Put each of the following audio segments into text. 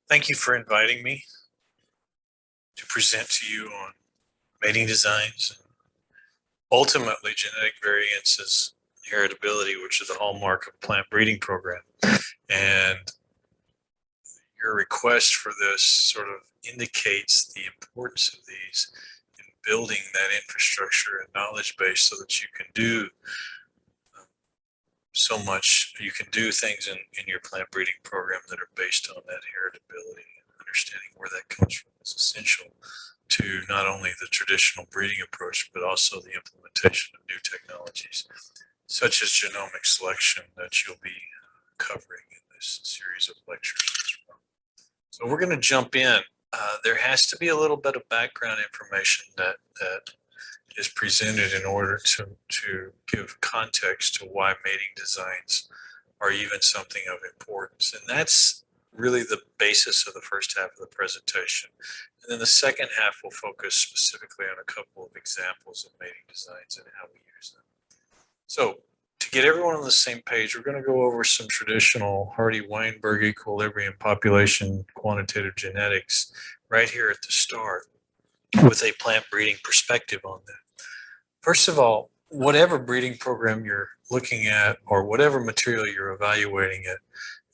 Thank you for inviting me to present to you on mating designs and ultimately genetic variances, heritability, which is the hallmark of plant breeding program. And your request for this sort of indicates the importance of these in building that infrastructure and knowledge base so that you can do so much, you can do things in your plant breeding program that are based on that heritability, and understanding where that comes from is essential to not only the traditional breeding approach, but also the implementation of new technologies, such as genomic selection that you'll be covering in this series of lectures as well. So we're going to jump in. There has to be a little bit of background information that is presented in order to give context to why mating designs are even something of importance. And that's really the basis of the first half of the presentation. And then the second half will focus specifically on a couple of examples of mating designs and how we use them. So to get everyone on the same page, we're going to go over some traditional Hardy-Weinberg equilibrium population quantitative genetics right here at the start with a plant breeding perspective on that. First of all, whatever breeding program you're looking at or whatever material you're evaluating it,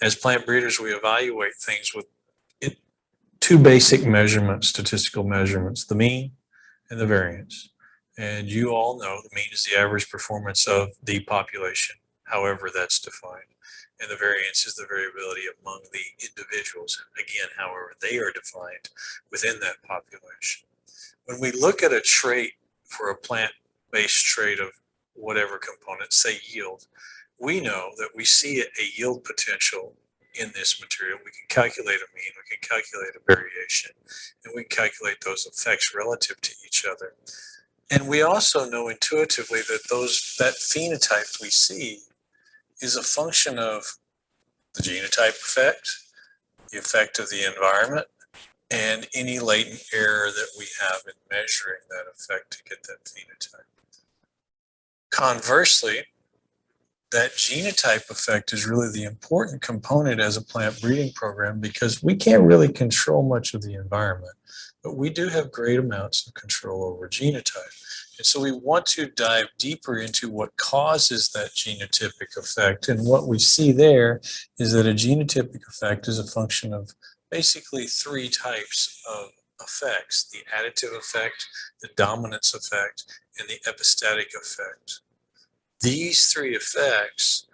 as plant breeders, we evaluate things with two basic measurements, statistical measurements, the mean and the variance. And you all know the mean is the average performance of the population, however that's defined. And the variance is the variability among the individuals, again, however they are defined within that population. When we look at a trait for a plant-based trait of whatever component, say yield, we know that we see a yield potential in this material. We can calculate a mean, we can calculate a variation, and we can calculate those effects relative to each other. And we also know intuitively that that phenotype we see is a function of the genotype effect, the effect of the environment, and any latent error that we have in measuring that effect to get that phenotype. Conversely, that genotype effect is really the important component as a plant breeding program because we can't really control much of the environment, but we do have great amounts of control over genotype. And so we want to dive deeper into what causes that genotypic effect. And what we see there is that a genotypic effect is a function of basically three types of effects: the additive effect, the dominance effect, and the epistatic effect. These three effects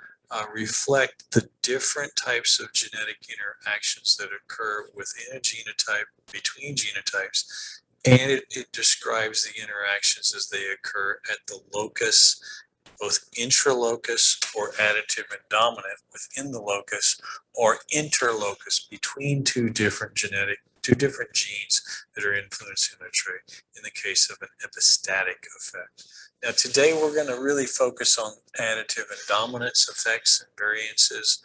reflect the different types of genetic interactions that occur within a genotype, between genotypes, and it describes the interactions as they occur at the locus, both intralocus or additive and dominant within the locus, or interlocus between two different genes that are influencing a trait in the case of an epistatic effect. Now today we're going to really focus on additive and dominance effects and variances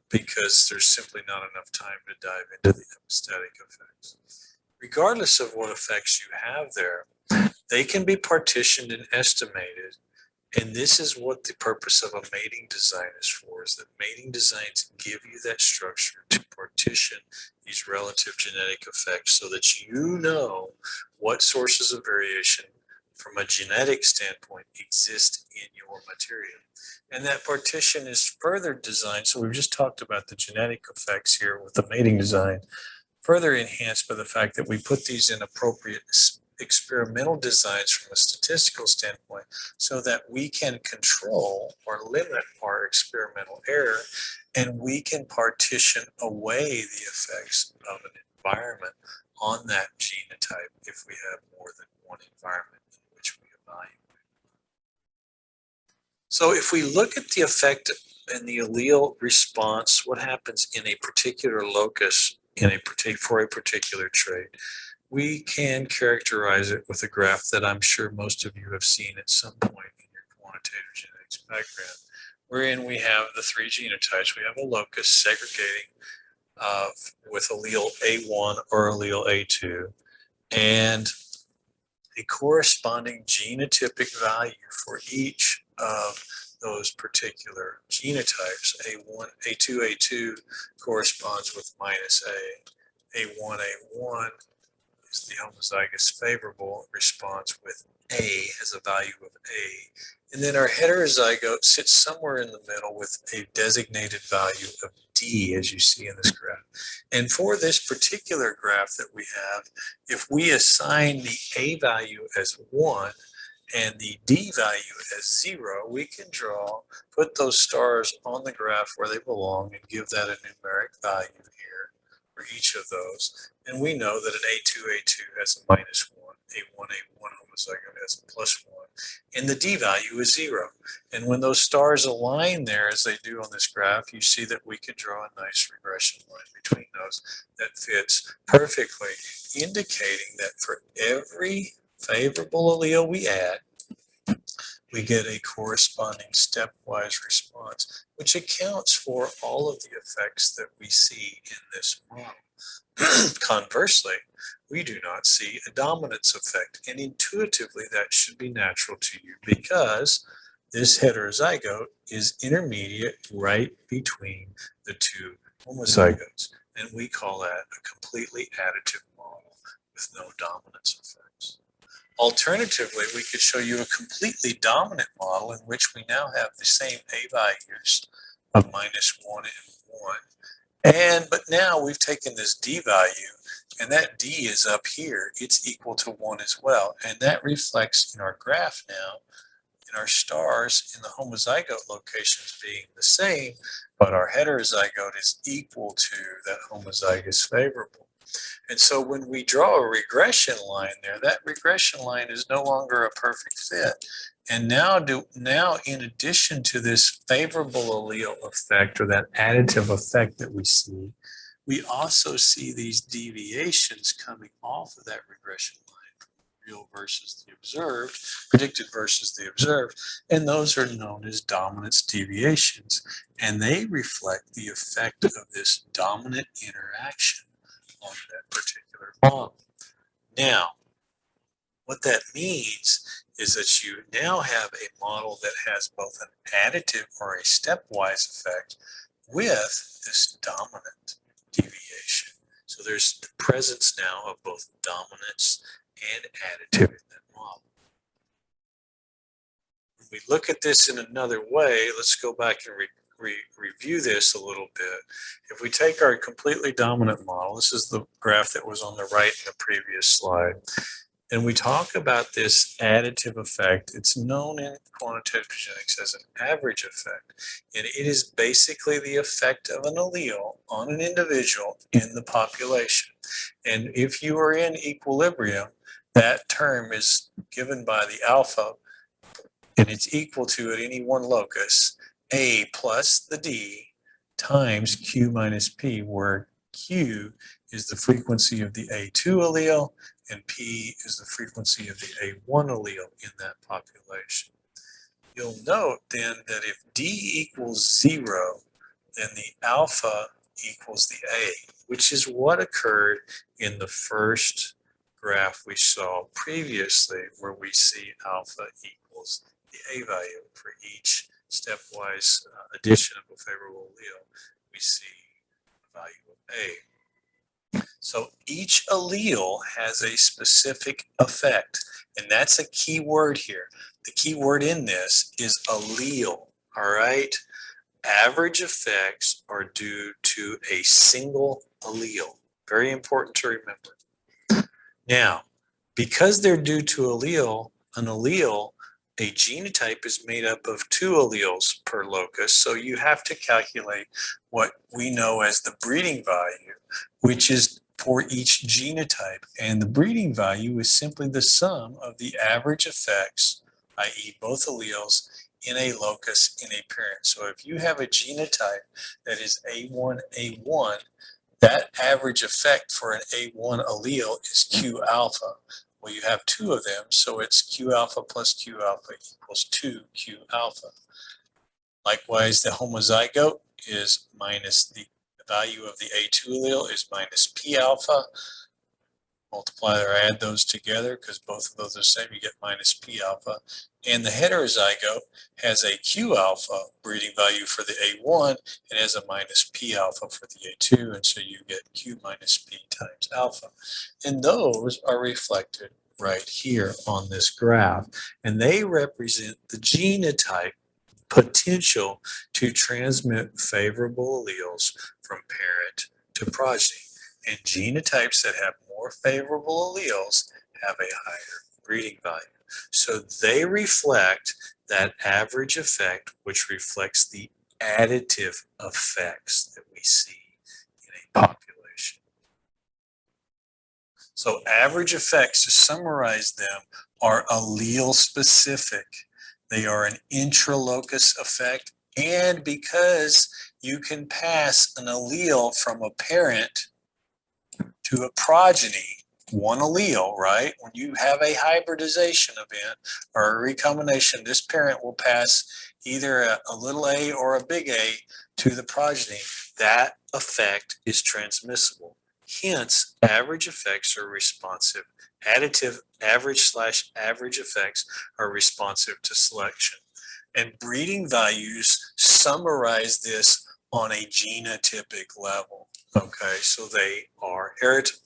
because there's simply not enough time to dive into the epistatic effects. Regardless of what effects you have there, they can be partitioned and estimated. And this is what the purpose of a mating design is for, is that mating designs give you that structure to partition these relative genetic effects so that you know what sources of variation from a genetic standpoint exist in your material. And that partition is further designed, so we've just talked about the genetic effects here with the mating design, further enhanced by the fact that we put these in appropriate experimental designs from a statistical standpoint so that we can control or limit our experimental error, and we can partition away the effects of an environment on that genotype if we have more than one environment in which we evaluate. So if we look at the effect and the allele response, what happens in a particular locus for a particular trait, we can characterize it with a graph that I'm sure most of you have seen at some point in your quantitative genetics background, wherein we have the three genotypes. We have a locus segregating with allele A1 or allele A2, and a corresponding genotypic value for each of those particular genotypes. A2, A2 corresponds with minus A. A1, A1 is the homozygous favorable response with A has a value of A. And then our heterozygote sits somewhere in the middle with a designated value of D, as you see in this graph. And for this particular graph that we have, if we assign the A value as 1 and the D value as 0, we can put those stars on the graph where they belong and give that a numeric value here for each of those. And we know that an A2, A2 has a minus 1, A1, A1 homozygote has a plus 1, and the D value is 0. And when those stars align there, as they do on this graph, you see that we can draw a nice regression line between those that fits perfectly, indicating that for every favorable allele we add, we get a corresponding stepwise response, which accounts for all of the effects that we see in this model. Conversely, we do not see a dominance effect, and intuitively that should be natural to you because this heterozygote is intermediate right between the two homozygotes, and we call that a completely additive model with no dominance effects. Alternatively, we could show you a completely dominant model in which we now have the same A values of minus 1 and 1. But now we've taken this D value, and that D is up here. It's equal to 1 as well. And that reflects in our graph now, in our stars, in the homozygote locations being the same, but our heterozygote is equal to that homozygous favorable. And so when we draw a regression line there, that regression line is no longer a perfect fit. And now in addition to this favorable allele effect or that additive effect that we see, we also see these deviations coming off of that regression line, real versus the observed, predicted versus the observed, and those are known as dominance deviations. And they reflect the effect of this dominant interaction on that particular model. Now, what that means is that you now have a model that has both an additive or a stepwise effect with this dominant deviation. So there's the presence now of both dominance and additive in that model. When we look at this in another way, let's go back and review this a little bit. If we take our completely dominant model, this is the graph that was on the right in the previous slide, and we talk about this additive effect. It's known in quantitative genetics as an average effect, and it is basically the effect of an allele on an individual in the population. And if you are in equilibrium, that term is given by the alpha, and it's equal to, at any one locus, A plus the D times Q minus P, where Q is the frequency of the A2 allele and P is the frequency of the A1 allele in that population. You'll note then that if D equals 0, then the alpha equals the A, which is what occurred in the first graph we saw previously, where we see alpha equals the A value for each stepwise addition of a favorable allele. We see the value of A. So each allele has a specific effect, and that's a key word here. The key word in this is allele, all right? Average effects are due to a single allele. Very important to remember. Now, because they're due to an allele, a genotype is made up of 2 alleles per locus, so you have to calculate what we know as the breeding value, which is for each genotype. And the breeding value is simply the sum of the average effects, i.e. both alleles, in a locus in a parent. So if you have a genotype that is A1, A1, that average effect for an A1 allele is Q alpha. Well, you have 2 of them, so it's Q alpha plus Q alpha equals 2Q alpha. Likewise, the homozygote is minus the value of the A2 allele is minus P alpha. multiply or add those together because both of those are the same, you get minus P alpha. And the heterozygote has a Q alpha breeding value for the A1 and has a minus P alpha for the A2, and so you get Q minus P times alpha. And those are reflected right here on this graph, and they represent the genotype potential to transmit favorable alleles from parent to progeny. And genotypes that have more favorable alleles have a higher breeding value. So they reflect that average effect, which reflects the additive effects that we see in a population. So average effects, to summarize them, are allele specific. They are an intralocus effect, and because you can pass an allele from a parent to a progeny, one allele, right? When you have a hybridization event or a recombination, this parent will pass either a little a or a big A to the progeny. That effect is transmissible. Hence, average effects are responsive. Additive average/average effects are responsive to selection. And breeding values summarize this on a genotypic level. Okay, so they are heritable.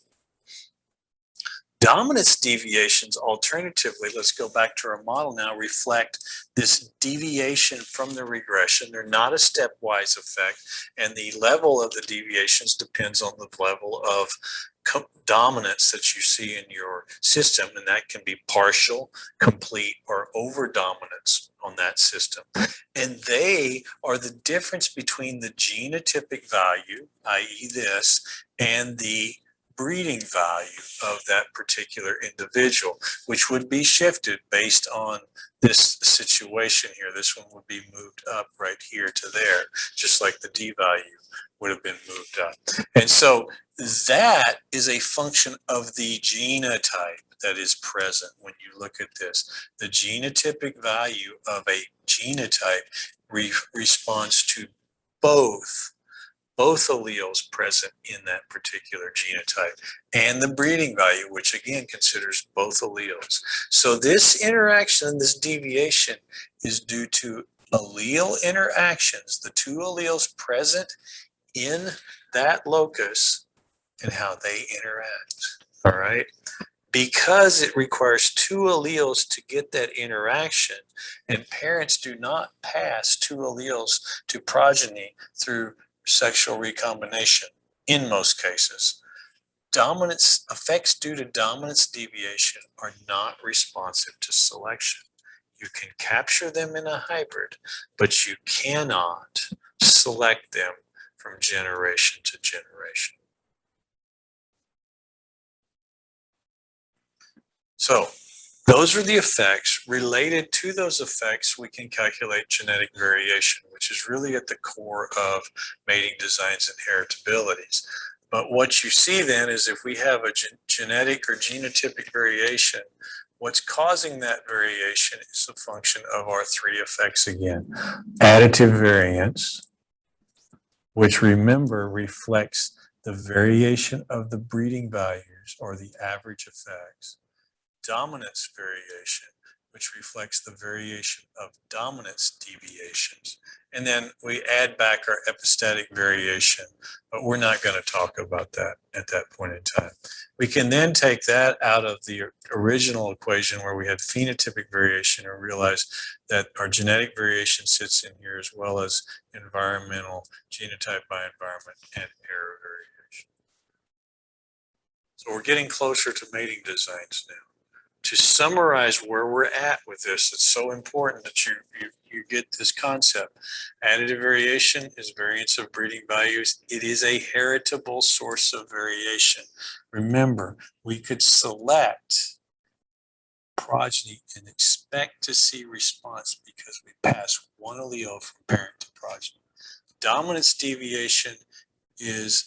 Dominance deviations, alternatively, let's go back to our model now, reflect this deviation from the regression. They're not a stepwise effect, and the level of the deviations depends on the level of dominance that you see in your system, and that can be partial, complete, or over dominance on that system. And they are the difference between the genotypic value, i.e. this, and the breeding value of that particular individual, which would be shifted based on this situation here. This one would be moved up right here to there, just like the D value would have been moved up. And so that is a function of the genotype that is present when you look at this. The genotypic value of a genotype responds to both alleles present in that particular genotype, and the breeding value, which again considers both alleles. So this interaction, this deviation, is due to allele interactions, the two alleles present in that locus and how they interact. All right. Because it requires two alleles to get that interaction, and parents do not pass two alleles to progeny through sexual recombination in most cases. Dominance effects due to dominance deviation are not responsive to selection. You can capture them in a hybrid, but you cannot select them from generation to generation. So those are the effects. Related to those effects, we can calculate genetic variation, which is really at the core of mating designs and heritabilities. But what you see then is if we have a genetic or genotypic variation, what's causing that variation is a function of our three effects again. Additive variance, which remember reflects the variation of the breeding values or the average effects. Dominance variation, which reflects the variation of dominance deviations. And then we add back our epistatic variation, but we're not going to talk about that at that point in time. We can then take that out of the original equation where we had phenotypic variation and realize that our genetic variation sits in here as well as environmental, genotype by environment, and error variation. So we're getting closer to mating designs now. To summarize where we're at with this, it's so important that you get this concept. Additive variation is variance of breeding values. It is a heritable source of variation. Remember, we could select progeny and expect to see response because we pass one allele from parent to progeny. Dominance deviation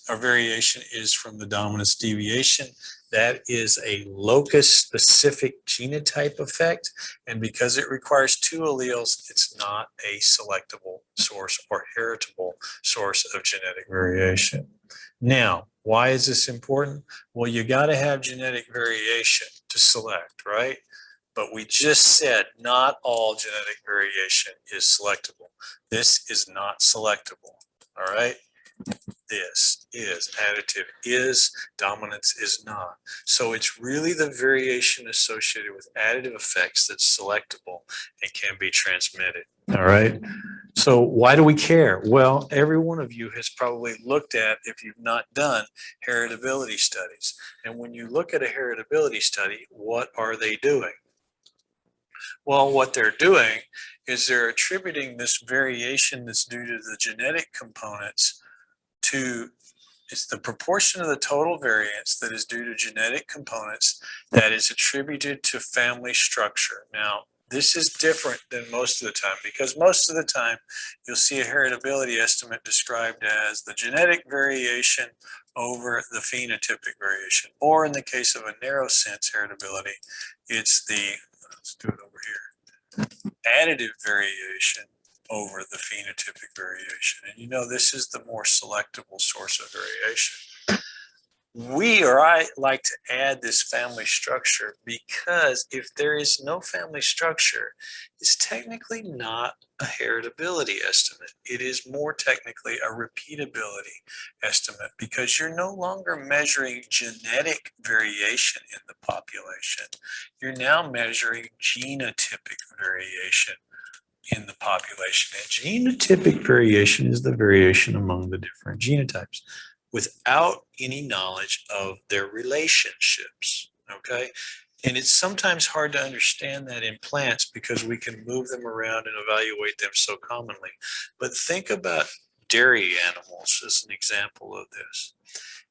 variation is from the dominance deviation. That is a locus-specific genotype effect, and because it requires two alleles, it's not a selectable source or heritable source of genetic variation. Now, why is this important? Well, you got to have genetic variation to select, right? But we just said not all genetic variation is selectable. This is not selectable, all right? This is additive is, dominance is not. So it's really the variation associated with additive effects that's selectable and can be transmitted. All right. So why do we care? Well, every one of you has probably looked at, if you've not done, heritability studies. And when you look at a heritability study, what are they doing? Well, what they're doing is they're attributing this variation that's due to the genetic components to, it's the proportion of the total variance that is due to genetic components that is attributed to family structure. Now, this is different than most of the time, because most of the time you'll see a heritability estimate described as the genetic variation over the phenotypic variation, or in the case of a narrow sense heritability, it's the, let's do it over here, additive variation over the phenotypic variation. And you know, this is the more selectable source of variation. I like to add this family structure because if there is no family structure, it's technically not a heritability estimate. It is more technically a repeatability estimate, because you're no longer measuring genetic variation in the population. You're now measuring genotypic variation in the population. And genotypic variation is the variation among the different genotypes without any knowledge of their relationships, okay? And it's sometimes hard to understand that in plants because we can move them around and evaluate them so commonly. But think about dairy animals as an example of this.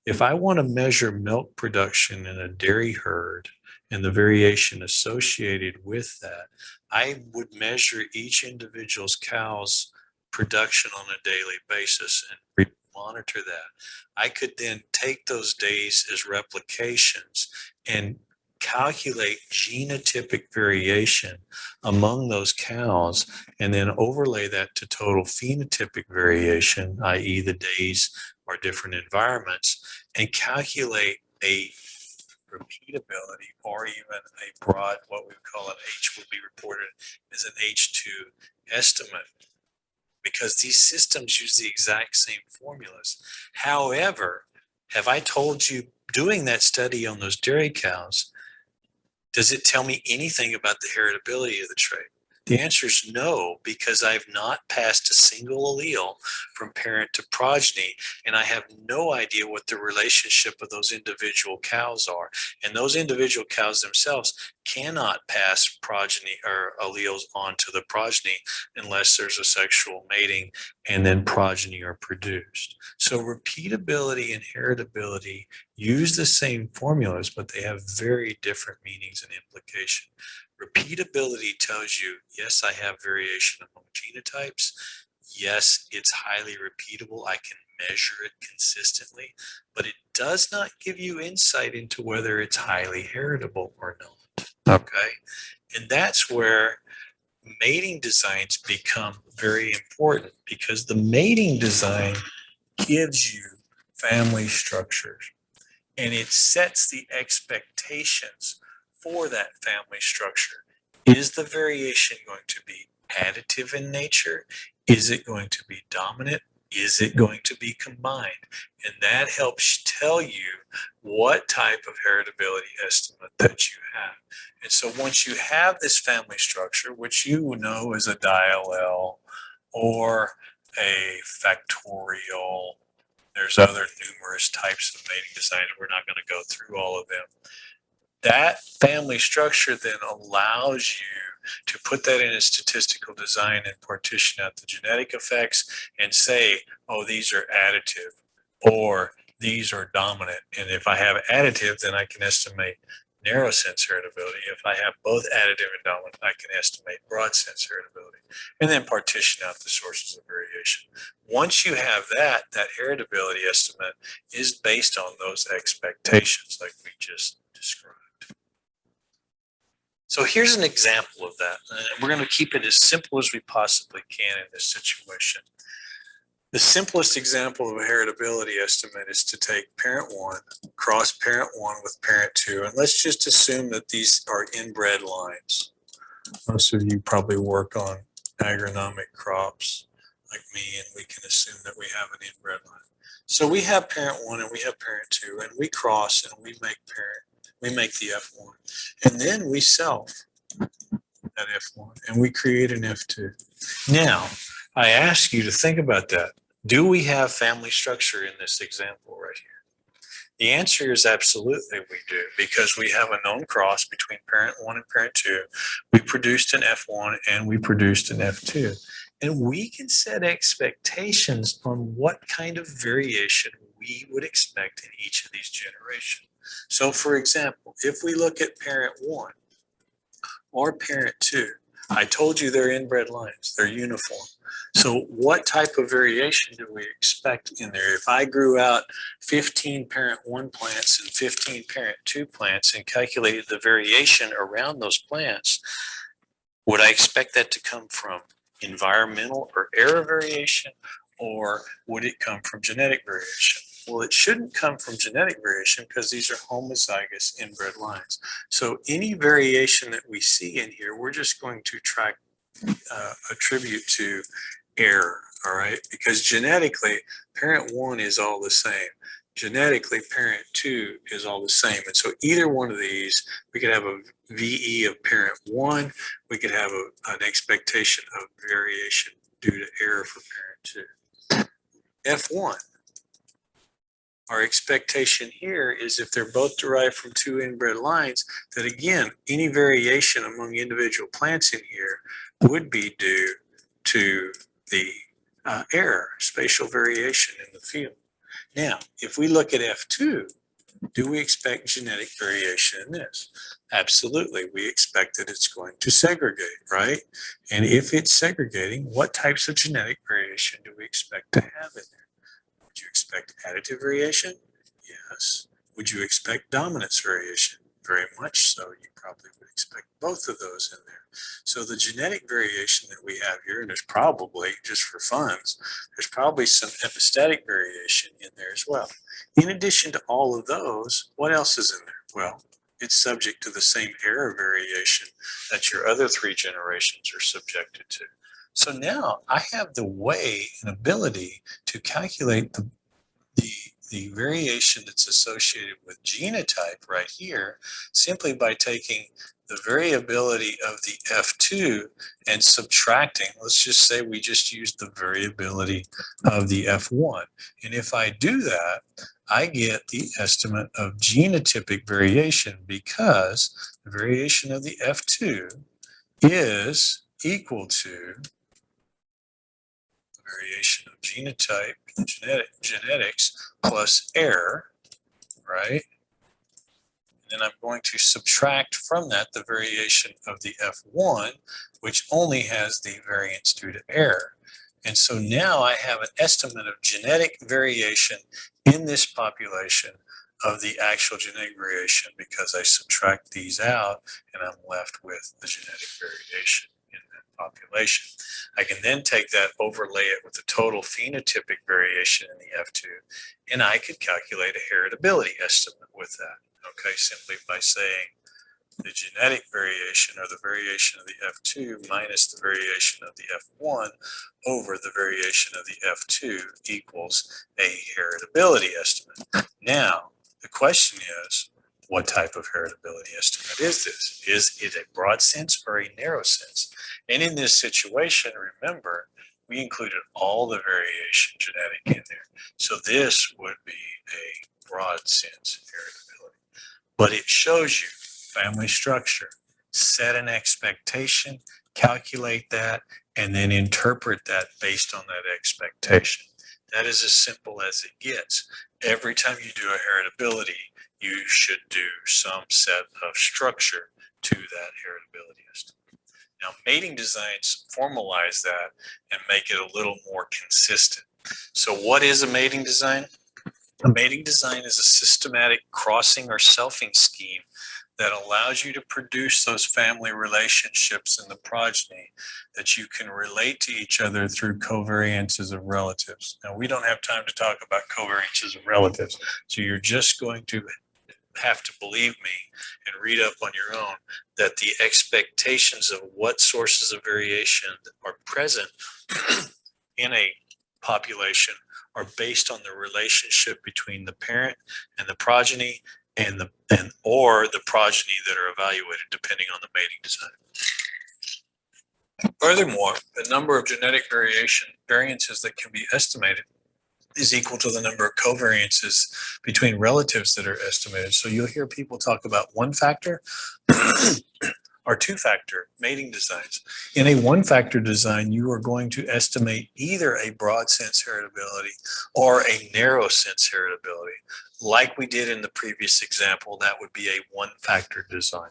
If I want to measure milk production in a dairy herd and the variation associated with that, I would measure each individual's cow's production on a daily basis and monitor that. I could then take those days as replications and calculate genotypic variation among those cows, and then overlay that to total phenotypic variation, i.e. the days or different environments, and calculate a repeatability, or even a broad, what we call an H would be reported as an H2 estimate, because these systems use the exact same formulas. However, have I told you, doing that study on those dairy cows, does it tell me anything about the heritability of the trait? The answer is no, because I've not passed a single allele from parent to progeny, and I have no idea what the relationship of those individual cows are. And those individual cows themselves cannot pass progeny or alleles on to the progeny unless there's a sexual mating and then progeny are produced. So repeatability and heritability use the same formulas, but they have very different meanings and implication. Repeatability tells you, yes, I have variation among genotypes. Yes, it's highly repeatable. I can measure it consistently, but it does not give you insight into whether it's highly heritable or not. Okay. And that's where mating designs become very important, because the mating design gives you family structures and it sets the expectations for that family structure. Is the variation going to be additive in nature? Is it going to be dominant? Is it going to be combined? And that helps tell you what type of heritability estimate that you have. And so once you have this family structure, which you know is a diallele or a factorial, there's other numerous types of mating design, and we're not going to go through all of them. That family structure then allows you to put that in a statistical design and partition out the genetic effects and say, oh, these are additive or these are dominant. And if I have additive, then I can estimate narrow sense heritability. If I have both additive and dominant, I can estimate broad sense heritability and then partition out the sources of variation. Once you have that, that heritability estimate is based on those expectations like we just described. So here's an example of that. And we're going to keep it as simple as we possibly can in this situation. The simplest example of a heritability estimate is to take parent 1, cross parent 1 with parent 2, and let's just assume that these are inbred lines. Most of you probably work on agronomic crops like me, and we can assume that we have an inbred line. So we have parent 1 and we have parent 2, and we cross and we make the F1, and then we self that F1 and we create an F2. Now, I ask you to think about that. Do we have family structure in this example right here? The answer is absolutely we do, because we have a known cross between parent 1 and parent 2. We produced an F1 and we produced an F2. And we can set expectations on what kind of variation we would expect in each of these generations. So for example, if we look at parent 1 or parent 2, I told you they're inbred lines, they're uniform. So what type of variation do we expect in there? If I grew out 15 parent 1 plants and 15 parent 2 plants and calculated the variation around those plants, would I expect that to come from environmental or error variation, or would it come from genetic variation? Well, it shouldn't come from genetic variation because these are homozygous inbred lines. So any variation that we see in here, we're just going to attribute to error, all right? Because genetically, parent 1 is all the same. Genetically, parent 2 is all the same. And so either one of these, we could have a VE of parent 1, we could have an expectation of variation due to error for parent 2. F1. Our expectation here is if they're both derived from 2 inbred lines, that again, any variation among individual plants in here would be due to the error, spatial variation in the field. Now, if we look at F2, do we expect genetic variation in this? Absolutely. We expect that it's going to segregate, right? And if it's segregating, what types of genetic variation do we expect to have in there? Would you expect additive variation? Yes. Would you expect dominance variation? Very much so. You probably would expect both of those in there. So the genetic variation that we have here, and there's probably, just for funs, there's probably some epistatic variation in there as well. In addition to all of those, what else is in there? Well, it's subject to the same error variation that your other 3 generations are subjected to. So now I have the way and ability to calculate the variation that's associated with genotype right here simply by taking the variability of the F2 and subtracting. Let's just say we just used the variability of the F1. And if I do that, I get the estimate of genotypic variation because the variation of the F2 is equal to variation of genotype, genetics plus error, right? And then I'm going to subtract from that the variation of the F1, which only has the variance due to error. And so now I have an estimate of genetic variation in this population of the actual genetic variation because I subtract these out and I'm left with the genetic variation in that population. I can then take that, overlay it with the total phenotypic variation in the F2, and I could calculate a heritability estimate with that, okay, simply by saying the genetic variation or the variation of the F2 minus the variation of the F1 over the variation of the F2 equals a heritability estimate. Now, the question is, what type of heritability estimate is this? Is it a broad sense or a narrow sense? And in this situation, remember, we included all the variation genetic in there. So this would be a broad sense heritability. But it shows you family structure, set an expectation, calculate that, and then interpret that based on that expectation. That is as simple as it gets. Every time you do a heritability, you should do some set of structure to that heritability estimate. Now, mating designs formalize that and make it a little more consistent. So what is a mating design? A mating design is a systematic crossing or selfing scheme that allows you to produce those family relationships in the progeny that you can relate to each other through covariances of relatives. Now, we don't have time to talk about covariances of relatives, so you're just going to have to believe me and read up on your own that the expectations of what sources of variation are present in a population are based on the relationship between the parent and the progeny or the progeny that are evaluated depending on the mating design. Furthermore, the number of genetic variances that can be estimated is equal to the number of covariances between relatives that are estimated. So you'll hear people talk about one factor or two factor mating designs. In a one factor design, you are going to estimate either a broad sense heritability or a narrow sense heritability. Like we did in the previous example, that would be a one factor design.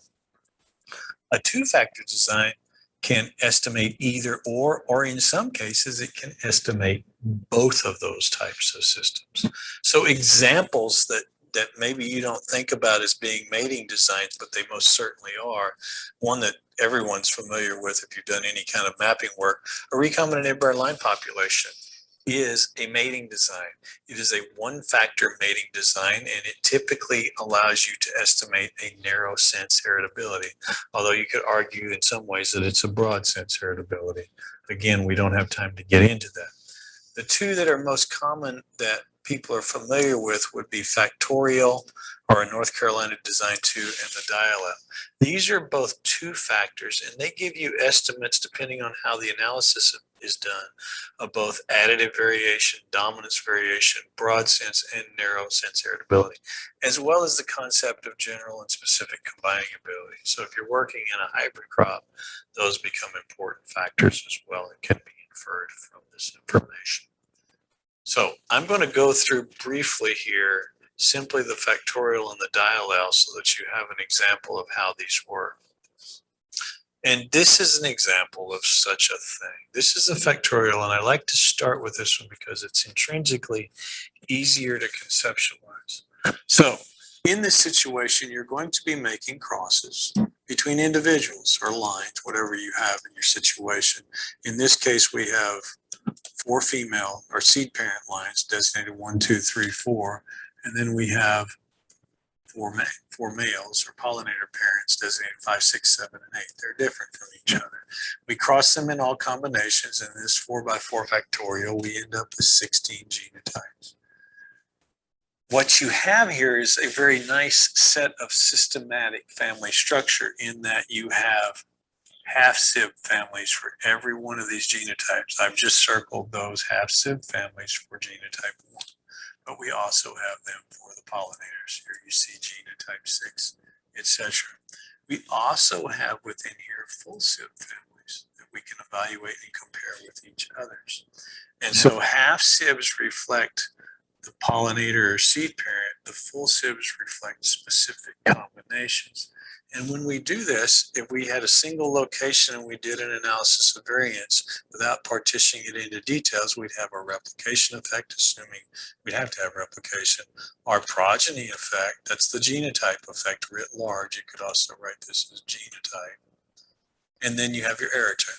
A two factor design can estimate either or in some cases, it can estimate both of those types of systems. So examples that maybe you don't think about as being mating designs, but they most certainly are. One that everyone's familiar with if you've done any kind of mapping work, a recombinant inbred line population is a mating design. It is a one-factor mating design, and it typically allows you to estimate a narrow sense heritability, although you could argue in some ways that it's a broad sense heritability. Again, we don't have time to get into that. The two that are most common that people are familiar with would be Factorial, or a North Carolina Design 2, and the allele. These are both two factors, and they give you estimates depending on how the analysis is done of both additive variation, dominance variation, broad sense, and narrow sense heritability, as well as the concept of general and specific combining ability. So if you're working in a hybrid crop, those become important factors as well and can be inferred from this information. So I'm going to go through briefly here simply the factorial and the allele so that you have an example of how these work. And this is an example of such a thing. This is a factorial, and I like to start with this one because it's intrinsically easier to conceptualize. So in this situation, you're going to be making crosses between individuals or lines, whatever you have in your situation. In this case, we have 4 female or seed parent lines designated 1, 2, 3, 4, and then we have 4 males or pollinator parents designated 5, 6, 7, and 8. They're different from each other. We cross them in all combinations, and this 4x4 factorial, we end up with 16 genotypes. What you have here is a very nice set of systematic family structure in that you have half-sib families for every one of these genotypes. I've just circled those half-sib families for genotype 1, but we also have them for the pollinators. Here you see genotype 6, etc. We also have within here full-sib families that we can evaluate and compare with each others. And so half-sibs reflect the pollinator or seed parent, the full-sibs reflect specific combinations. And when we do this, if we had a single location and we did an analysis of variance without partitioning it into details, we'd have a replication effect, assuming we'd have to have replication. Our progeny effect, that's the genotype effect writ large. You could also write this as genotype. And then you have your error term.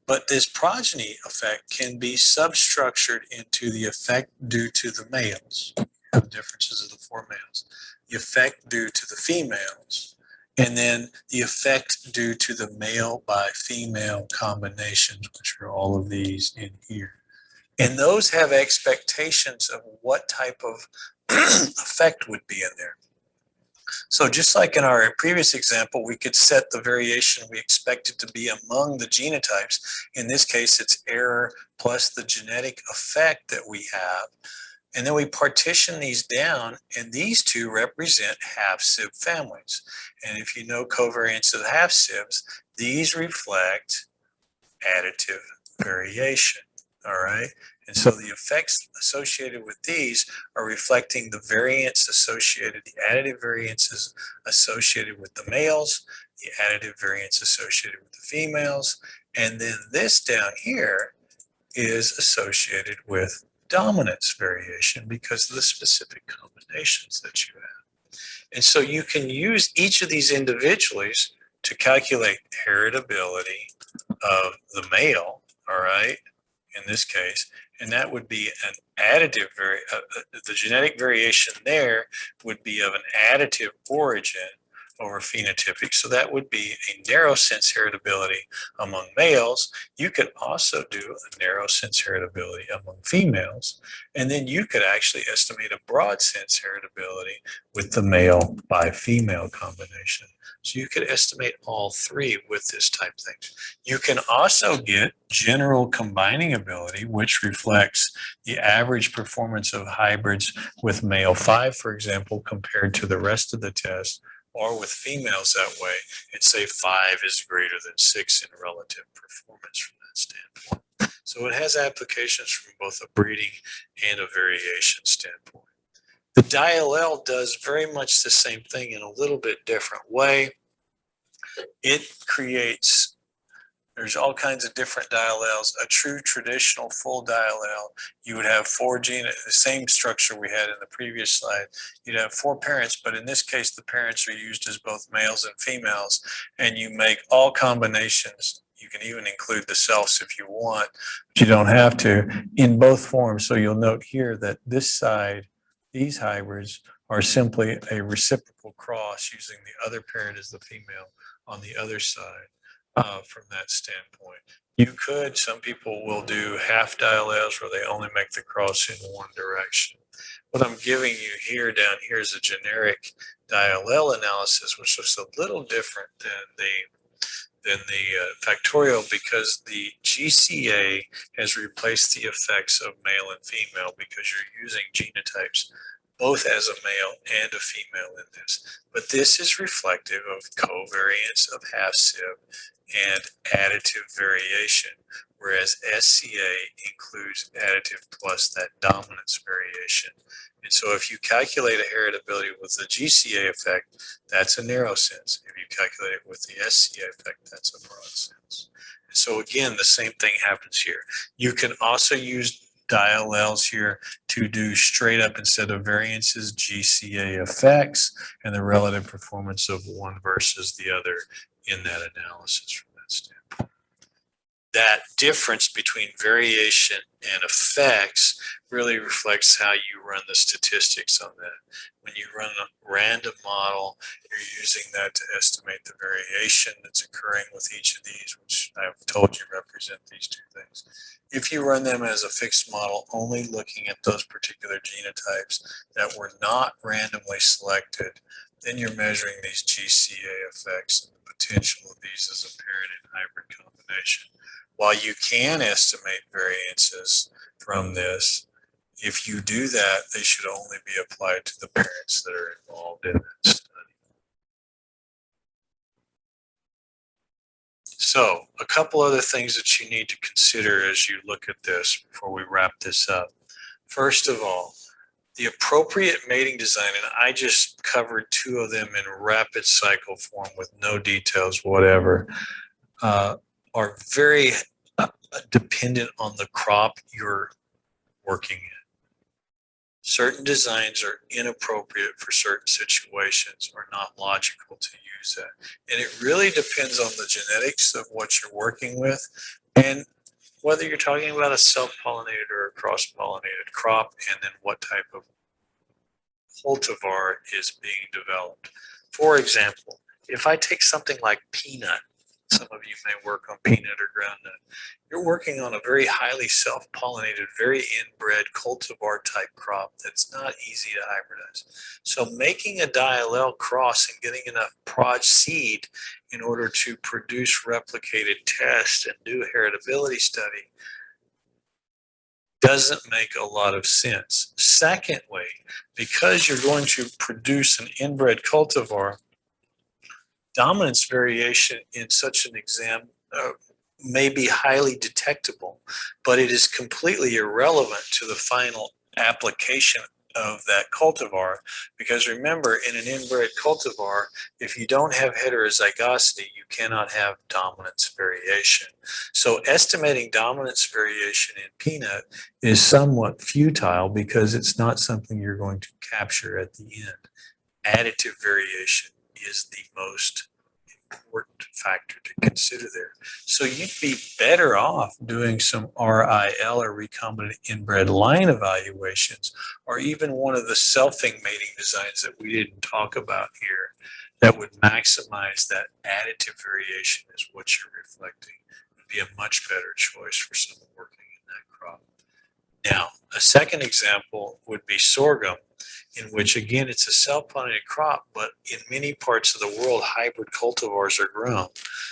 But this progeny effect can be substructured into the effect due to the males, the differences of the 4 males, the effect due to the females, and then the effect due to the male by female combinations, which are all of these in here. And those have expectations of what type of effect would be in there. So just like in our previous example, we could set the variation we expected to be among the genotypes. In this case, it's error plus the genetic effect that we have. And then we partition these down, and these two represent half-sib families. And if you know covariance of half-sibs, these reflect additive variation, all right? And so the effects associated with these are reflecting the variance associated, the additive variances associated with the males, the additive variance associated with the females, and then this down here is associated with dominance variation because of the specific combinations that you have. And so you can use each of these individually to calculate heritability of the male, all right, in this case, and that would be an additive the genetic variation there would be of an additive origin over phenotypic. So that would be a narrow sense heritability among males. You could also do a narrow sense heritability among females, and then you could actually estimate a broad sense heritability with the male by female combination. So you could estimate all three with this type thing. You can also get general combining ability, which reflects the average performance of hybrids with male 5, for example, compared to the rest of the test, or with females that way, and say 5 is greater than 6 in relative performance from that standpoint. So it has applications from both a breeding and a variation standpoint. The diallele does very much the same thing in a little bit different way. It creates, there's all kinds of different diallels. A true traditional full diallele, you would have 4 genes, the same structure we had in the previous slide. You'd have 4 parents, but in this case, the parents are used as both males and females, and you make all combinations. You can even include the selves if you want, but you don't have to, in both forms. So you'll note here that this side, these hybrids are simply a reciprocal cross using the other parent as the female on the other side. From that standpoint, you could, some people will do half diallels where they only make the cross in one direction. What I'm giving you here down here is a generic diallel analysis, which is a little different than the factorial, because the GCA has replaced the effects of male and female because you're using genotypes both as a male and a female in this. But this is reflective of covariance of half-sieve and additive variation, whereas SCA includes additive plus that dominance variation. And so if you calculate a heritability with the GCA effect, that's a narrow sense. If you calculate it with the SCA effect, that's a broad sense. And so again, the same thing happens here. You can also use diallels here to do straight up, instead of variances, GCA effects and the relative performance of one versus the other in that analysis from that standpoint. That difference between variation and effects really reflects how you run the statistics on that. When you run a random model, you're using that to estimate the variation that's occurring with each of these, which I've told you represent these two things. If you run them as a fixed model, only looking at those particular genotypes that were not randomly selected, then you're measuring these GCA effects and the potential of these as a parent and hybrid combination. While you can estimate variances from this, if you do that, they should only be applied to the parents that are involved in that study. So, a couple other things that you need to consider as you look at this before we wrap this up. First of all, the appropriate mating design, and I just covered 2 of them in rapid cycle form with no details whatever, are very dependent on the crop you're working in. Certain designs are inappropriate for certain situations or not logical to use that. And it really depends on the genetics of what you're working with and whether you're talking about a self-pollinated or a cross-pollinated crop, and then what type of cultivar is being developed. For example, if I take something like peanut, some of you may work on peanut or groundnut, you're working on a very highly self-pollinated, very inbred cultivar type crop that's not easy to hybridize. So making a diallel cross and getting enough prod seed in order to produce replicated tests and do a heritability study doesn't make a lot of sense. Secondly, because you're going to produce an inbred cultivar, dominance variation in such an may be highly detectable, but it is completely irrelevant to the final application of that cultivar. Because remember, in an inbred cultivar, if you don't have heterozygosity, you cannot have dominance variation. So estimating dominance variation in peanut is somewhat futile because it's not something you're going to capture at the end. Additive variation is the most important factor to consider there. So you'd be better off doing some RIL or recombinant inbred line evaluations, or even one of the selfing mating designs that we didn't talk about here that would maximize that additive variation is what you're reflecting. It would be a much better choice for someone working in that crop. Now, a second example would be sorghum, in which again it's a self-pollinated crop, but in many parts of the world hybrid cultivars are grown.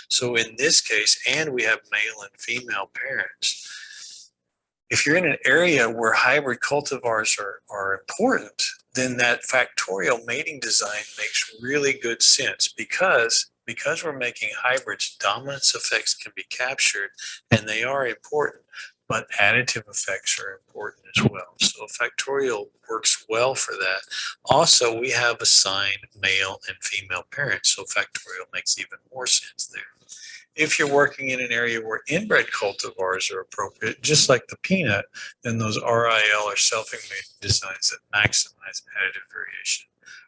So in this case, and we have male and female parents, if you're in an area where hybrid cultivars are important, then that factorial mating design makes really good sense because we're making hybrids, dominance effects can be captured, and they are important, but additive effects are important as well. So Factorial works well for that. Also, we have assigned male and female parents, so Factorial makes even more sense there. If you're working in an area where inbred cultivars are appropriate, just like the peanut, then those RIL or selfing mating designs that maximize additive variation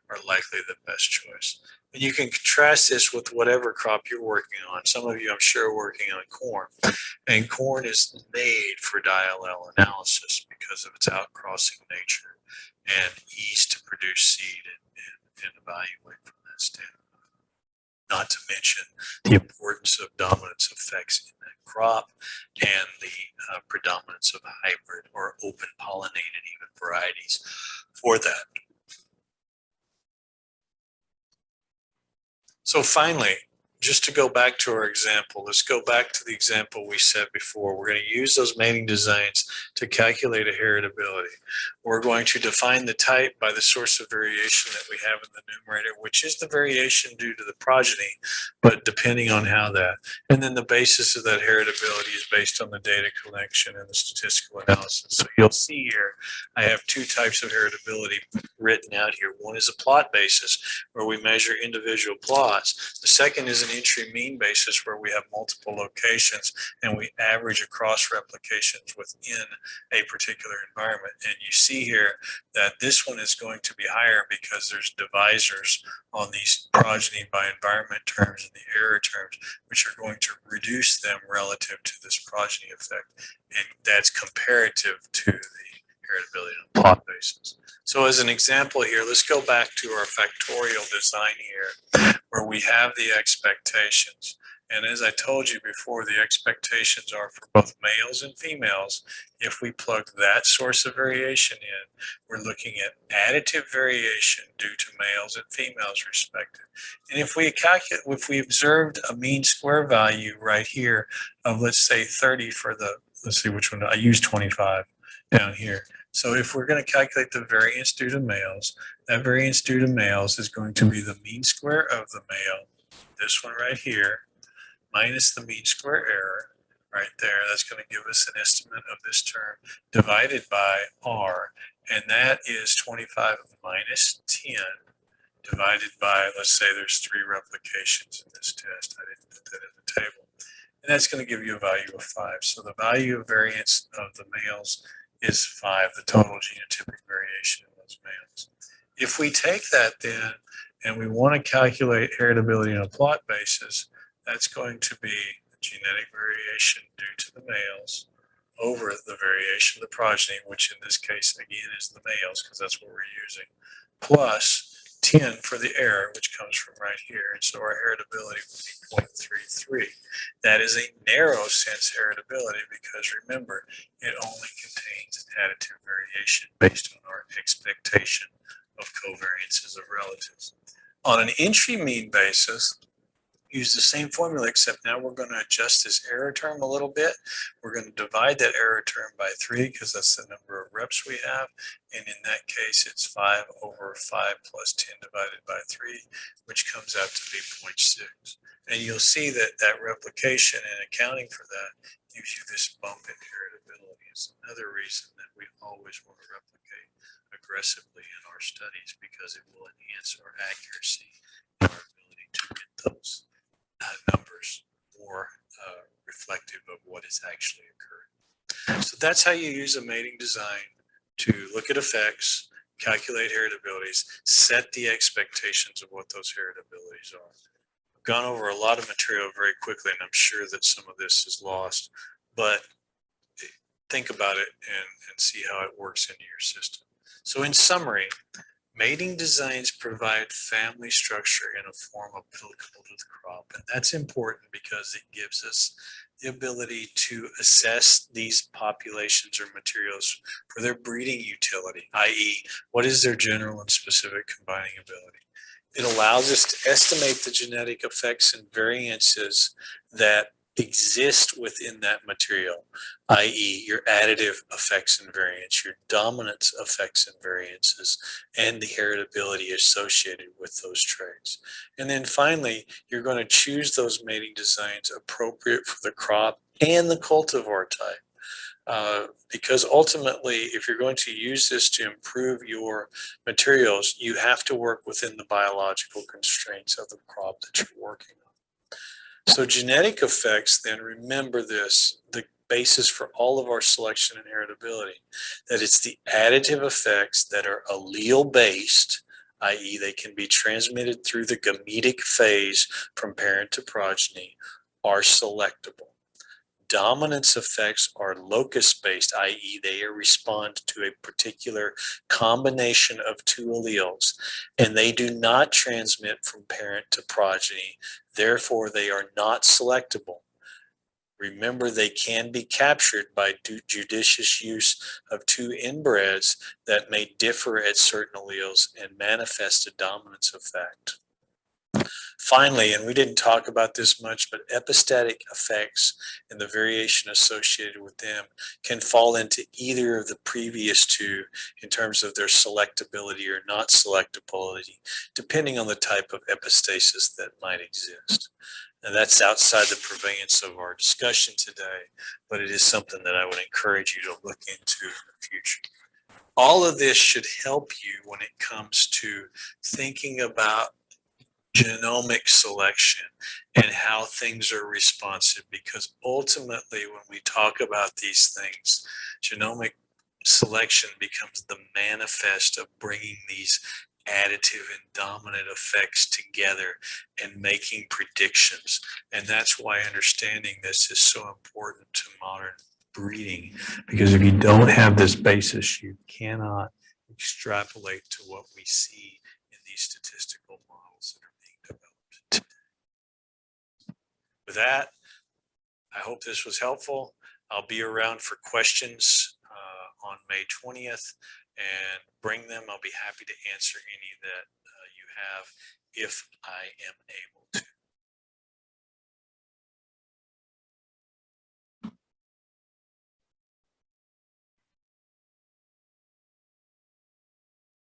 are likely the best choice. And you can contrast this with whatever crop you're working on. Some of you, I'm sure, are working on corn. And corn is made for diallele analysis because of its outcrossing nature and ease to produce seed and evaluate from that standpoint. Not to mention the importance of dominance effects in that crop and the predominance of hybrid or open pollinated even varieties for that. So finally, just to go back to our example, let's go back to the example we said before. We're going to use those mating designs to calculate a heritability. We're going to define the type by the source of variation that we have in the numerator, which is the variation due to the progeny, but depending on how that. And then the basis of that heritability is based on the data collection and the statistical analysis. So you'll see here, I have two types of heritability written out here. One is a plot basis, where we measure individual plots. The second is an entry mean basis, where we have multiple locations and we average across replications within a particular environment. And you see here that this one is going to be higher because there's divisors on these progeny by environment terms and the error terms, which are going to reduce them relative to this progeny effect. And that's comparative to the heritability on a plot basis. So as an example here, let's go back to our factorial design here, where we have the expectations. And as I told you before, the expectations are for both males and females. If we plug that source of variation in, we're looking at additive variation due to males and females respective. And if we observed a mean square value right here of, let's say, 30 for the, let's see which one, I use 25 down here. So if we're going to calculate the variance due to males, that variance due to males is going to be the mean square of the male, this one right here, minus the mean square error right there. That's going to give us an estimate of this term divided by R. And that is 25 minus 10 divided by, let's say there's 3 replications in this test. I didn't put that in the table. And that's going to give you a value of 5. So the value of variance of the males is 5, the total genotypic variation in those males. If we take that then, and we want to calculate heritability on a plot basis, that's going to be the genetic variation due to the males over the variation of the progeny, which in this case, again, is the males, because that's what we're using, plus 10 for the error, which comes from right here. And so our heritability would be 0.33. That is a narrow sense heritability because remember, it only contains additive variation based on our expectation of covariances of relatives. On an entry mean basis, use the same formula, except now we're going to adjust this error term a little bit. We're going to divide that error term by 3 because that's the number of reps we have. And in that case, it's 5 over 5 plus 10 divided by 3, which comes out to be 0.6. And you'll see that that replication and accounting for that gives you this bump in heritability. It's another reason that we always want to replicate aggressively in our studies, because it will enhance our accuracy and our ability to get those numbers more reflective of what is actually occurring. So that's how you use a mating design to look at effects, calculate heritabilities, set the expectations of what those heritabilities are. I've gone over a lot of material very quickly, and I'm sure that some of this is lost, but think about it and see how it works into your system. So in summary, mating designs provide family structure in a form applicable to the crop. And that's important because it gives us the ability to assess these populations or materials for their breeding utility, i.e., what is their general and specific combining ability. It allows us to estimate the genetic effects and variances that exist within that material, i.e. your additive effects and variance, your dominance effects and variances, and the heritability associated with those traits. And then finally, you're going to choose those mating designs appropriate for the crop and the cultivar type. Because ultimately, if you're going to use this to improve your materials, you have to work within the biological constraints of the crop that you're working on. So genetic effects, then, remember this, the basis for all of our selection and heritability, that it's the additive effects that are allele-based, i.e. they can be transmitted through the gametic phase from parent to progeny, are selectable. Dominance effects are locus-based, i.e. they respond to a particular combination of two alleles, and they do not transmit from parent to progeny. Therefore, they are not selectable. Remember, they can be captured by judicious use of two inbreds that may differ at certain alleles and manifest a dominance effect. Finally, and we didn't talk about this much, but epistatic effects and the variation associated with them can fall into either of the previous two in terms of their selectability or not selectability, depending on the type of epistasis that might exist. And that's outside the purveyance of our discussion today, but it is something that I would encourage you to look into in the future. All of this should help you when it comes to thinking about genomic selection and how things are responsive, because ultimately when we talk about these things, genomic selection becomes the manifest of bringing these additive and dominant effects together and making predictions. And that's why understanding this is so important to modern breeding, because if you don't have this basis, you cannot extrapolate to what we see in these statistical models that are being developed today. With that, I hope this was helpful. I'll be around for questions on May 20th, and bring them. I'll be happy to answer any that you have if I am able to.